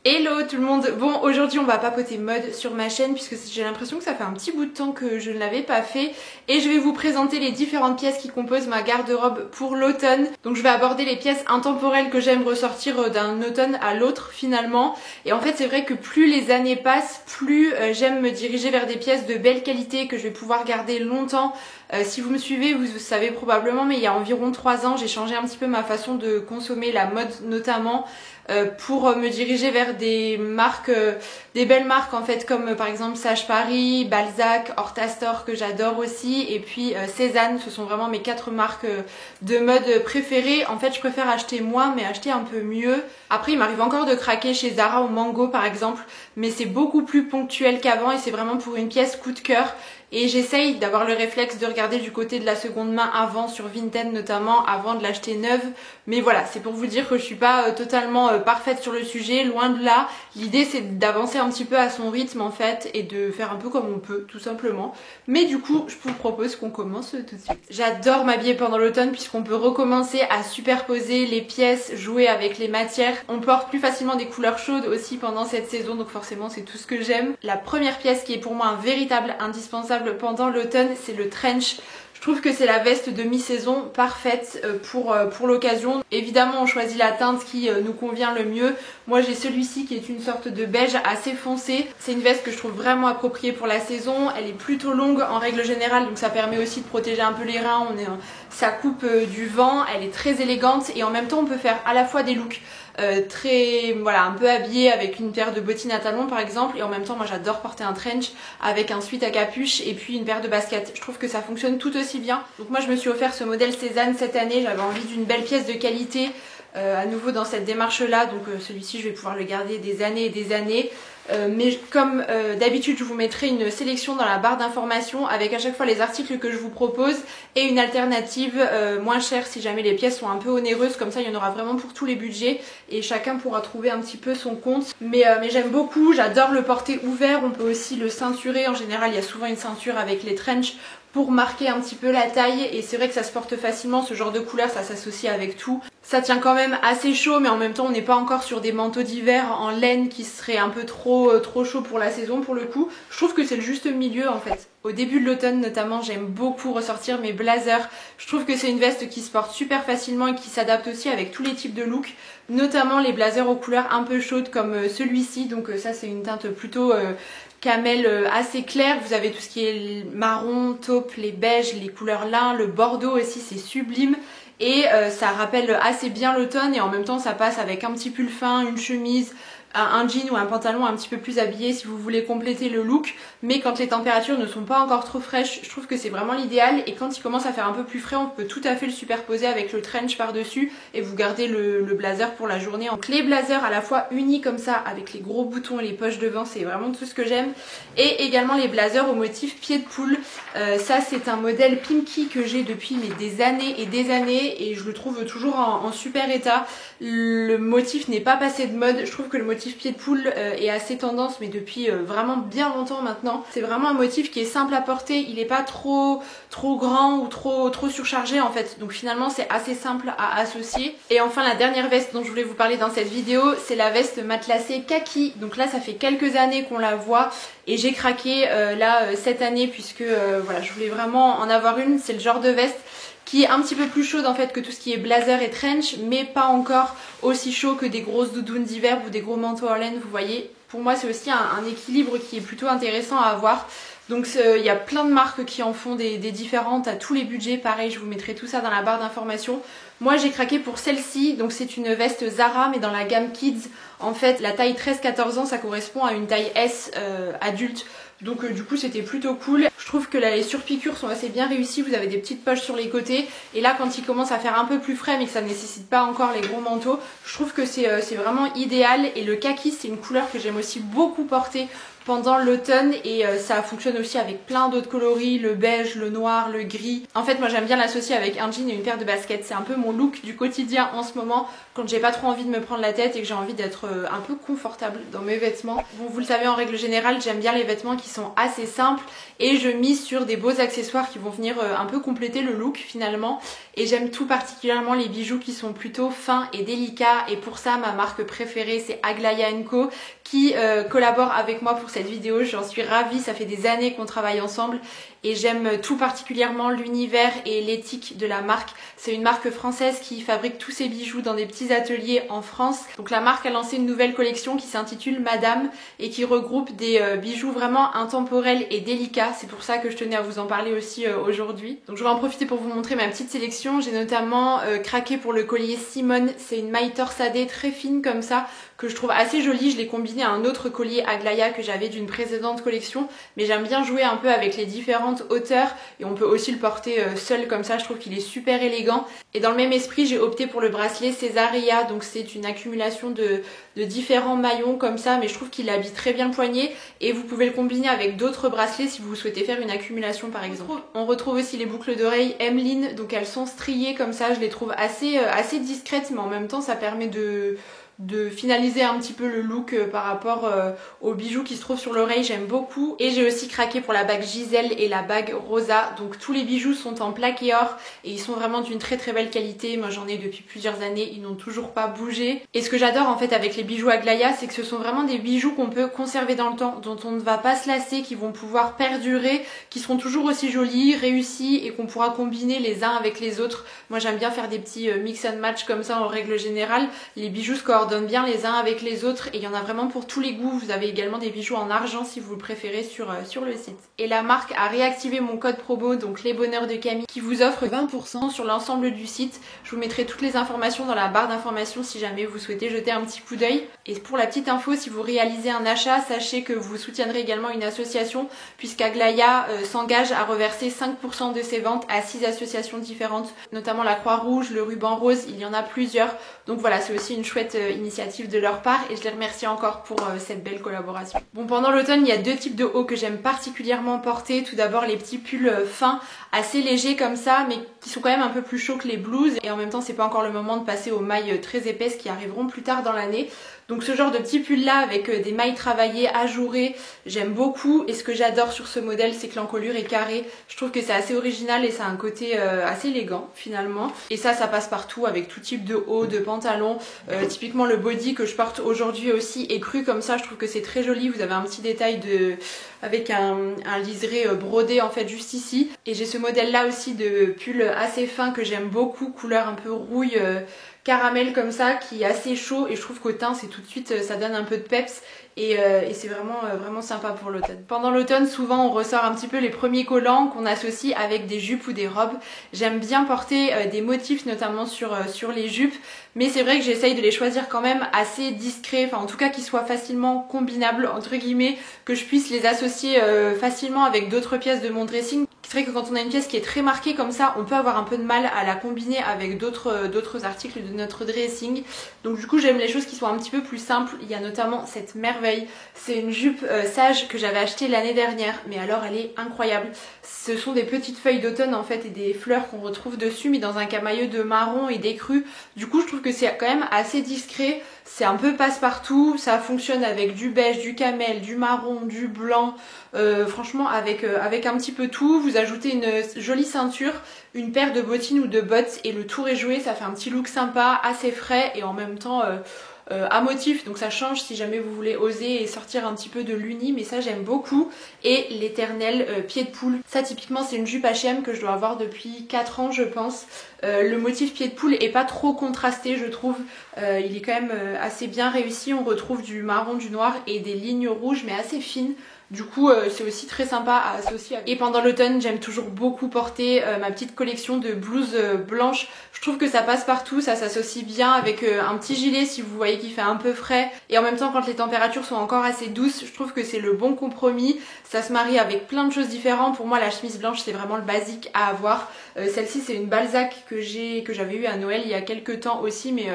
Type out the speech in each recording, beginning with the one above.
Hello tout le monde. Bon, aujourd'hui on va papoter mode sur ma chaîne puisque j'ai l'impression que ça fait un petit bout de temps que je ne l'avais pas fait et je vais vous présenter les différentes pièces qui composent ma garde-robe pour l'automne. Donc je vais aborder les pièces intemporelles que j'aime ressortir d'un automne à l'autre finalement. Et en fait c'est vrai que plus les années passent, plus j'aime me diriger vers des pièces de belle qualité que je vais pouvoir garder longtemps. Si vous me suivez, vous savez probablement, mais il y a environ 3 ans, j'ai changé un petit peu ma façon de consommer la mode notamment. Pour me diriger vers des marques, des belles marques en fait, comme par exemple Sage Paris, Balzac, Hortastor que j'adore aussi, et puis Cézanne. Ce sont vraiment mes 4 marques de mode préférées. En fait je préfère acheter moins mais acheter un peu mieux. Après il m'arrive encore de craquer chez Zara ou Mango par exemple, mais c'est beaucoup plus ponctuel qu'avant et c'est vraiment pour une pièce coup de cœur. Et j'essaye d'avoir le réflexe de regarder du côté de la seconde main avant, sur Vinted notamment, avant de l'acheter neuve. Mais voilà, c'est pour vous dire que je suis pas totalement parfaite sur le sujet, loin de là. L'idée c'est d'avancer un petit peu à son rythme en fait et de faire un peu comme on peut, tout simplement. Mais du coup, je vous propose qu'on commence tout de suite. J'adore m'habiller pendant l'automne puisqu'on peut recommencer à superposer les pièces, jouer avec les matières. On porte plus facilement des couleurs chaudes aussi pendant cette saison, donc forcément c'est tout ce que j'aime. La première pièce qui est pour moi un véritable indispensable pendant l'automne, c'est le trench. Je trouve que c'est la veste de mi-saison parfaite pour l'occasion. Évidemment on choisit la teinte qui nous convient le mieux. Moi j'ai celui-ci qui est une sorte de beige assez foncé. C'est une veste que je trouve vraiment appropriée pour la saison. Elle est plutôt longue en règle générale, donc ça permet aussi de protéger un peu les reins. Ça coupe du vent, elle est très élégante et en même temps on peut faire à la fois des looks très voilà, un peu habillé avec une paire de bottines à talons par exemple, et en même temps moi j'adore porter un trench avec un sweat à capuche et puis une paire de baskets. Je trouve que ça fonctionne tout aussi bien. Donc moi je me suis offert ce modèle Cézanne cette année, j'avais envie d'une belle pièce de qualité à nouveau dans cette démarche là, donc celui-ci je vais pouvoir le garder des années et des années. Mais comme d'habitude je vous mettrai une sélection dans la barre d'informations avec à chaque fois les articles que je vous propose et une alternative moins chère si jamais les pièces sont un peu onéreuses, comme ça il y en aura vraiment pour tous les budgets et chacun pourra trouver un petit peu son compte. Mais j'aime beaucoup, j'adore le porter ouvert, on peut aussi le ceinturer, en général il y a souvent une ceinture avec les trench pour marquer un petit peu la taille et c'est vrai que ça se porte facilement, ce genre de couleur ça s'associe avec tout. Ça tient quand même assez chaud mais en même temps on n'est pas encore sur des manteaux d'hiver en laine qui seraient un peu trop chaud pour la saison pour le coup. Je trouve que c'est le juste milieu en fait. Au début de l'automne notamment j'aime beaucoup ressortir mes blazers. Je trouve que c'est une veste qui se porte super facilement et qui s'adapte aussi avec tous les types de looks, notamment les blazers aux couleurs un peu chaudes comme celui-ci. Donc ça c'est une teinte plutôt camel assez clair. Vous avez tout ce qui est marron, taupe, les beiges, les couleurs lin, le bordeaux aussi c'est sublime. Et ça rappelle assez bien l'automne et en même temps ça passe avec un petit pull fin, une chemise, un jean ou un pantalon un petit peu plus habillé si vous voulez compléter le look. Mais quand les températures ne sont pas encore trop fraîches, je trouve que c'est vraiment l'idéal. Et quand il commence à faire un peu plus frais, on peut tout à fait le superposer avec le trench par dessus et vous gardez le blazer pour la journée. Donc les blazers à la fois unis comme ça avec les gros boutons et les poches devant, c'est vraiment tout ce que j'aime. Et également les blazers au motif pied de poule. Ça c'est un modèle Pimkie que j'ai depuis des années et des années et je le trouve toujours en super état. Le motif n'est pas passé de mode. Je trouve que le motif pied de poule est assez tendance mais depuis vraiment bien longtemps maintenant. C'est vraiment un motif qui est simple à porter, il n'est pas trop grand ou trop surchargé en fait. Donc finalement c'est assez simple à associer. Et enfin la dernière veste dont je voulais vous parler dans cette vidéo, c'est la veste matelassée kaki. Donc là ça fait quelques années qu'on la voit et j'ai craqué cette année puisque voilà, je voulais vraiment en avoir une. C'est le genre de veste qui est un petit peu plus chaude en fait que tout ce qui est blazer et trench, mais pas encore aussi chaud que des grosses doudounes d'hiver ou des gros manteaux en laine, vous voyez. Pour moi c'est aussi un équilibre qui est plutôt intéressant à avoir. Donc il y a plein de marques qui en font des différentes à tous les budgets, pareil je vous mettrai tout ça dans la barre d'informations. Moi j'ai craqué pour celle-ci, donc c'est une veste Zara mais dans la gamme Kids. En fait la taille 13-14 ans ça correspond à une taille S adulte. Donc du coup c'était plutôt cool. Je trouve que là, les surpiqûres sont assez bien réussies, vous avez des petites poches sur les côtés. Et là quand il commence à faire un peu plus frais mais que ça ne nécessite pas encore les gros manteaux, je trouve que c'est vraiment idéal. Et le kaki c'est une couleur que j'aime aussi beaucoup porter pendant l'automne et ça fonctionne aussi avec plein d'autres coloris, le beige, le noir, le gris. En fait moi j'aime bien l'associer avec un jean et une paire de baskets, c'est un peu mon mon look du quotidien en ce moment quand j'ai pas trop envie de me prendre la tête et que j'ai envie d'être un peu confortable dans mes vêtements. Bon, vous le savez, en règle générale, j'aime bien les vêtements qui sont assez simples et je mise sur des beaux accessoires qui vont venir un peu compléter le look finalement. Et j'aime tout particulièrement les bijoux qui sont plutôt fins et délicats, et pour ça ma marque préférée c'est Aglaia & Co qui collabore avec moi pour cette vidéo. J'en suis ravie, ça fait des années qu'on travaille ensemble et j'aime tout particulièrement l'univers et l'éthique de la marque. C'est une marque française qui fabrique tous ses bijoux dans des petits ateliers en France. Donc la marque a lancé une nouvelle collection qui s'intitule Madame et qui regroupe des bijoux vraiment intemporels et délicats. C'est pour ça que je tenais à vous en parler aussi aujourd'hui. Donc je vais en profiter pour vous montrer ma petite sélection. J'ai notamment craqué pour le collier Simone. C'est une maille torsadée très fine comme ça que je trouve assez jolie. Je l'ai combiné à un autre collier Aglaia que j'avais d'une précédente collection, mais j'aime bien jouer un peu avec les différentes hauteurs et on peut aussi le porter seul comme ça. Je trouve qu'il est super élégant. Et dans le même esprit, j'ai opté pour le bracelet Cesaria. Donc c'est une accumulation de différents maillons comme ça, mais je trouve qu'il habille très bien le poignet et vous pouvez le combiner avec d'autres bracelets si vous souhaitez faire une accumulation par exemple. On retrouve aussi les boucles d'oreilles Emeline, donc elles sont striées comme ça. Je les trouve assez discrètes, mais en même temps ça permet de finaliser un petit peu le look par rapport aux bijoux qui se trouvent sur l'oreille. J'aime beaucoup. Et j'ai aussi craqué pour la bague Giselle et la bague Rosa. Donc tous les bijoux sont en plaqué or et ils sont vraiment d'une très très belle qualité. Moi j'en ai depuis plusieurs années, ils n'ont toujours pas bougé. Et ce que j'adore en fait avec les bijoux Aglaia, c'est que ce sont vraiment des bijoux qu'on peut conserver dans le temps, dont on ne va pas se lasser, qui vont pouvoir perdurer, qui seront toujours aussi jolis, réussis et qu'on pourra combiner les uns avec les autres. Moi j'aime bien faire des petits mix and match comme ça en règle générale. Les bijoux se coordonnent bien les uns avec les autres et il y en a vraiment pour tous les goûts. Vous avez également des bijoux en argent si vous le préférez sur le site. Et la marque a réactivé mon code promo, donc les bonheurs de Camille, qui vous offre 20% sur l'ensemble du site. Je vous mettrai toutes les informations dans la barre d'informations si jamais vous souhaitez jeter un petit coup d'œil. Et pour la petite info, si vous réalisez un achat, sachez que vous soutiendrez également une association, puisqu'Aglaia s'engage à reverser 5% de ses ventes à 6 associations différentes, notamment la Croix-Rouge, le Ruban Rose, il y en a plusieurs. Donc voilà, c'est aussi une chouette initiative de leur part et je les remercie encore pour cette belle collaboration. Bon, pendant l'automne, il y a deux types de hauts que j'aime particulièrement porter. Tout d'abord les petits pulls fins, assez légers comme ça, mais qui sont quand même un peu plus chauds que les blouses, et en même temps c'est pas encore le moment de passer aux mailles très épaisses qui arriveront plus tard dans l'année. Donc ce genre de petit pull là avec des mailles travaillées, ajourées, j'aime beaucoup. Et ce que j'adore sur ce modèle, c'est que l'encolure est carrée. Je trouve que c'est assez original et ça a un côté assez élégant finalement. Et ça passe partout avec tout type de haut, de pantalon. Typiquement le body que je porte aujourd'hui aussi est cru comme ça. Je trouve que c'est très joli. Vous avez un petit détail avec un liseré brodé en fait juste ici. Et j'ai ce modèle là aussi de pull assez fin que j'aime beaucoup, couleur un peu rouille, caramel comme ça, qui est assez chaud, et je trouve qu'au teint c'est tout de suite, ça donne un peu de peps et c'est vraiment sympa pour l'automne. Pendant l'automne, souvent on ressort un petit peu les premiers collants qu'on associe avec des jupes ou des robes. J'aime bien porter des motifs notamment sur les jupes, mais c'est vrai que j'essaye de les choisir quand même assez discrets, enfin en tout cas qu'ils soient facilement combinables entre guillemets, que je puisse les associer facilement avec d'autres pièces de mon dressing. C'est vrai que quand on a une pièce qui est très marquée comme ça, on peut avoir un peu de mal à la combiner avec d'autres articles de notre dressing. Donc du coup j'aime les choses qui sont un petit peu plus simples. Il y a notamment cette merveille, c'est une jupe sage que j'avais achetée l'année dernière, mais alors elle est incroyable. Ce sont des petites feuilles d'automne en fait et des fleurs qu'on retrouve dessus, mais dans un camailleux de marron et d'écru. Du coup je trouve que c'est quand même assez discret, c'est un peu passe-partout, ça fonctionne avec du beige, du camel, du marron, du blanc, franchement avec un petit peu tout. Vous ajoutez une jolie ceinture, une paire de bottines ou de bottes et le tour est joué. Ça fait un petit look sympa, assez frais et en même temps à motif, donc ça change si jamais vous voulez oser et sortir un petit peu de l'uni, mais ça j'aime beaucoup. Et l'éternel pied de poule, ça typiquement c'est une jupe H&M que je dois avoir depuis 4 ans je pense. Le motif pied de poule est pas trop contrasté je trouve, il est quand même assez bien réussi. On retrouve du marron, du noir et des lignes rouges mais assez fines. Du coup c'est aussi très sympa à associer avec. Et pendant l'automne j'aime toujours beaucoup porter ma petite collection de blouses blanches. Je trouve que ça passe partout, ça s'associe bien avec un petit gilet si vous voyez qu'il fait un peu frais. Et en même temps quand les températures sont encore assez douces, je trouve que c'est le bon compromis. Ça se marie avec plein de choses différentes. Pour moi la chemise blanche c'est vraiment le basique à avoir. Celle-ci c'est une Balzac que j'avais eu à Noël il y a quelques temps aussi, mais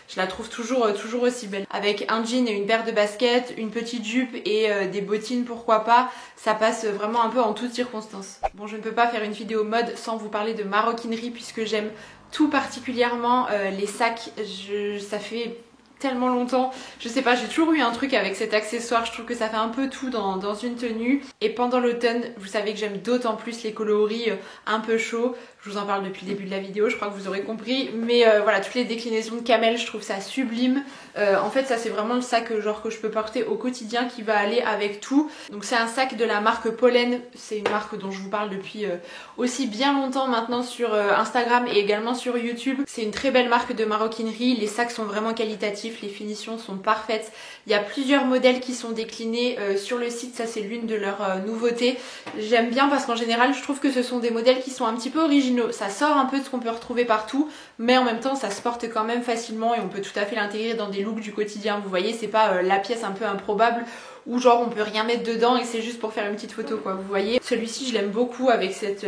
je la trouve toujours aussi belle. Avec un jean et une paire de baskets, une petite jupe et des bottines pourquoi pas, ça passe vraiment un peu en toutes circonstances. Bon, je ne peux pas faire une vidéo mode sans vous parler de maroquinerie puisque j'aime tout particulièrement les sacs. Ça fait tellement longtemps, je sais pas, j'ai toujours eu un truc avec cet accessoire, je trouve que ça fait un peu tout dans une tenue. Et pendant l'automne, vous savez que j'aime d'autant plus les coloris un peu chauds. Je vous en parle depuis le début de la vidéo, je crois que vous aurez compris. Mais voilà, toutes les déclinaisons de camel, je trouve ça sublime. En fait, ça c'est vraiment le sac genre que je peux porter au quotidien qui va aller avec tout. Donc c'est un sac de la marque Pollen. C'est une marque dont je vous parle depuis aussi bien longtemps maintenant sur Instagram et également sur YouTube. C'est une très belle marque de maroquinerie. Les sacs sont vraiment qualitatifs, les finitions sont parfaites. Il y a plusieurs modèles qui sont déclinés sur le site. Ça c'est l'une de leurs nouveautés. J'aime bien parce qu'en général, je trouve que ce sont des modèles qui sont un petit peu originaux. Ça sort un peu de ce qu'on peut retrouver partout, mais en même temps ça se porte quand même facilement et on peut tout à fait l'intégrer dans des looks du quotidien. Vous voyez, c'est pas la pièce un peu improbable où genre on peut rien mettre dedans et c'est juste pour faire une petite photo quoi, vous voyez. Celui-ci je l'aime beaucoup avec cette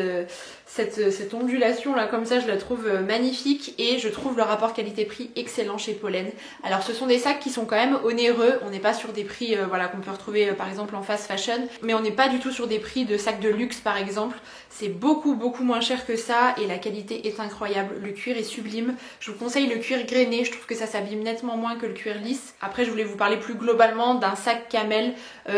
ondulation là comme ça, je la trouve magnifique et je trouve le rapport qualité-prix excellent chez Pollen. Alors ce sont des sacs qui sont quand même onéreux, on n'est pas sur des prix voilà, qu'on peut retrouver par exemple en fast fashion, mais on n'est pas du tout sur des prix de sacs de luxe par exemple. C'est beaucoup moins cher que ça et la qualité est incroyable, le cuir est sublime. Je vous conseille le cuir grainé, je trouve que ça s'abîme nettement moins que le cuir lisse. Après je voulais vous parler plus globalement d'un sac camel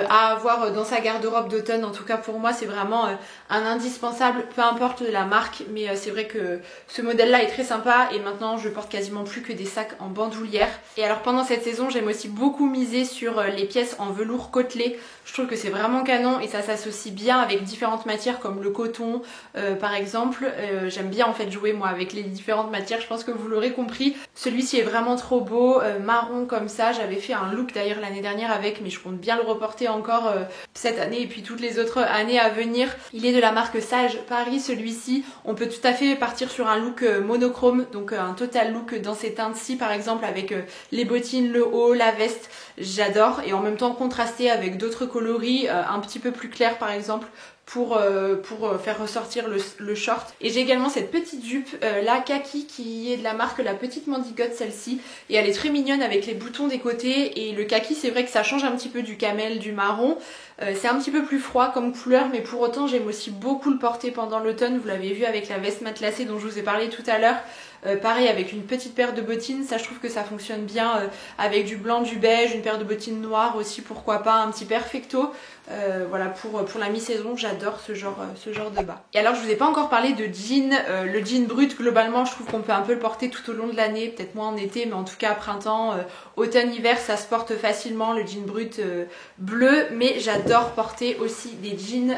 à avoir dans sa garde-robe d'automne. En tout cas pour moi c'est vraiment un indispensable, peu importe la marque, mais c'est vrai que ce modèle là est très sympa et maintenant je porte quasiment plus que des sacs en bandoulière. Et alors pendant cette saison j'aime aussi beaucoup miser sur les pièces en velours côtelé. Je trouve que c'est vraiment canon et ça s'associe bien avec différentes matières comme le coton par exemple. J'aime bien en fait jouer moi avec les différentes matières, je pense que vous l'aurez compris. Celui-ci est vraiment trop beau, marron comme ça. J'avais fait un look d'ailleurs l'année dernière avec, mais je compte bien le reporter encore cette année et puis toutes les autres années à venir. Il est de la marque Sage Paris celui-ci. On peut tout à fait partir sur un look monochrome, donc un total look dans ces teintes-ci par exemple avec les bottines, le haut, la veste. J'adore et en même temps contraster avec d'autres coloris un petit peu plus clairs par exemple pour faire ressortir le short. Et j'ai également cette petite jupe là kaki qui est de la marque La Petite Mendigote celle-ci et elle est très mignonne avec les boutons des côtés et le kaki c'est vrai que ça change un petit peu du camel, du marron. C'est un petit peu plus froid comme couleur mais pour autant j'aime aussi beaucoup le porter pendant l'automne. Vous l'avez vu avec la veste matelassée dont je vous ai parlé tout à l'heure. Pareil avec une petite paire de bottines, ça je trouve que ça fonctionne bien avec du blanc, du beige, une paire de bottines noires aussi pourquoi pas, un petit perfecto. Voilà pour la mi-saison, j'adore ce genre de bas. Et alors je vous ai pas encore parlé de jean, le jean brut globalement je trouve qu'on peut un peu le porter tout au long de l'année, peut-être moins en été mais en tout cas printemps, automne, hiver ça se porte facilement le jean brut bleu, mais j'adore porter aussi des jeans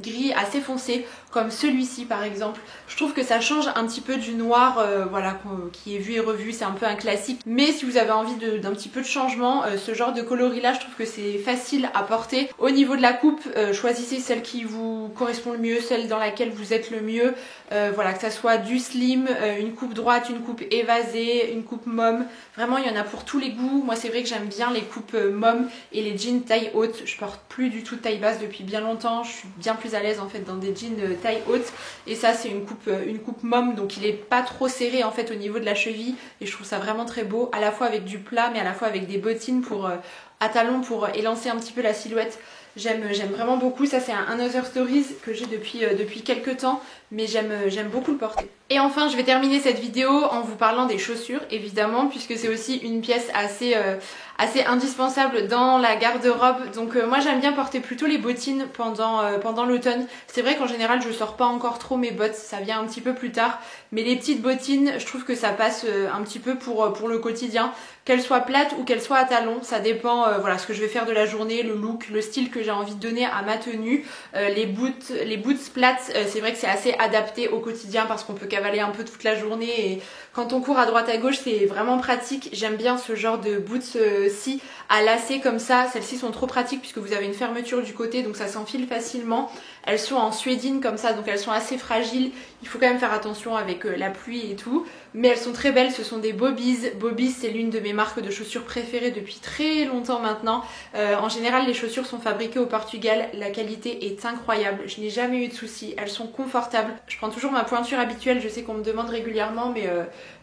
gris assez foncés comme celui-ci par exemple. Je trouve que ça change un petit peu du noir voilà, qui est vu et revu, c'est un peu un classique, mais si vous avez envie d'un petit peu de changement, ce genre de coloris là je trouve que c'est facile à porter. Au niveau de la coupe, choisissez celle qui vous correspond le mieux, celle dans laquelle vous êtes le mieux, voilà, que ça soit du slim, une coupe droite, une coupe évasée, une coupe mom, vraiment il y en a pour tous les goûts. Moi c'est vrai que j'aime bien les coupes mom et les jeans taille haute, je porte plus du tout de taille basse depuis bien longtemps, je suis bien plus à l'aise en fait dans des jeans taille haute et ça c'est une coupe mom donc il est pas trop serré en fait au niveau de la cheville et je trouve ça vraiment très beau, à la fois avec du plat mais à la fois avec des bottines pour à talons pour élancer un petit peu la silhouette. J'aime vraiment beaucoup, ça c'est un Another Stories que j'ai depuis quelques temps, mais j'aime beaucoup le porter. Et enfin je vais terminer cette vidéo en vous parlant des chaussures évidemment, puisque c'est aussi une pièce assez indispensable dans la garde-robe. Donc moi j'aime bien porter plutôt les bottines pendant l'automne. C'est vrai qu'en général je sors pas encore trop mes bottes, ça vient un petit peu plus tard, mais les petites bottines je trouve que ça passe un petit peu pour le quotidien, qu'elles soient plates ou qu'elles soient à talons, ça dépend voilà ce que je vais faire de la journée, le look, le style que j'ai envie de donner à ma tenue. Les boots plates, c'est vrai que c'est assez adapté au quotidien parce qu'on peut cavaler un peu toute la journée et quand on court à droite à gauche c'est vraiment pratique. J'aime bien ce genre de boots-ci à lacets comme ça. Celles-ci sont trop pratiques puisque vous avez une fermeture du côté donc ça s'enfile facilement. Elles sont en suédine comme ça donc elles sont assez fragiles. Il faut quand même faire attention avec la pluie et tout. Mais elles sont très belles, ce sont des Bobbies. Bobbies c'est l'une de mes marques de chaussures préférées depuis très longtemps maintenant. En général les chaussures sont fabriquées au Portugal, la qualité est incroyable. Je n'ai jamais eu de soucis, elles sont confortables. Je prends toujours ma pointure habituelle, je sais qu'on me demande régulièrement mais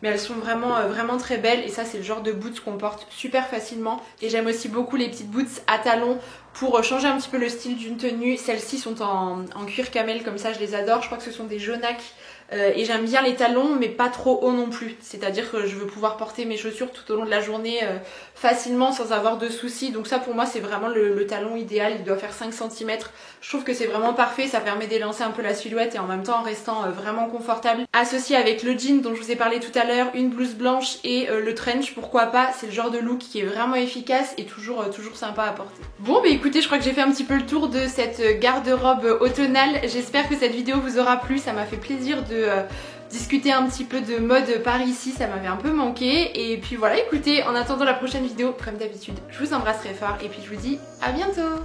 elles sont vraiment très belles. Et ça c'est le genre de boots qu'on porte super facilement. Et j'aime aussi beaucoup les petites boots à talons pour changer un petit peu le style d'une tenue. Celles-ci sont en cuir camel comme ça, je les adore. Je crois que ce sont des Jonac et j'aime bien les talons mais pas trop haut non plus, c'est-à-dire que je veux pouvoir porter mes chaussures tout au long de la journée facilement sans avoir de soucis. Donc ça pour moi c'est vraiment le talon idéal, il doit faire 5 cm. Je trouve que c'est vraiment parfait, ça permet d'élancer un peu la silhouette et en même temps en restant vraiment confortable. Associé avec le jean dont je vous ai parlé tout à l'heure, une blouse blanche et le trench, pourquoi pas, c'est le genre de look qui est vraiment efficace et toujours sympa à porter. Bon bah écoutez, je crois que j'ai fait un petit peu le tour de cette garde-robe automnale. J'espère que cette vidéo vous aura plu, ça m'a fait plaisir de discuter un petit peu de mode par ici, ça m'avait un peu manqué. Et puis voilà, écoutez, en attendant la prochaine vidéo, comme d'habitude, je vous embrasse très fort et puis je vous dis à bientôt.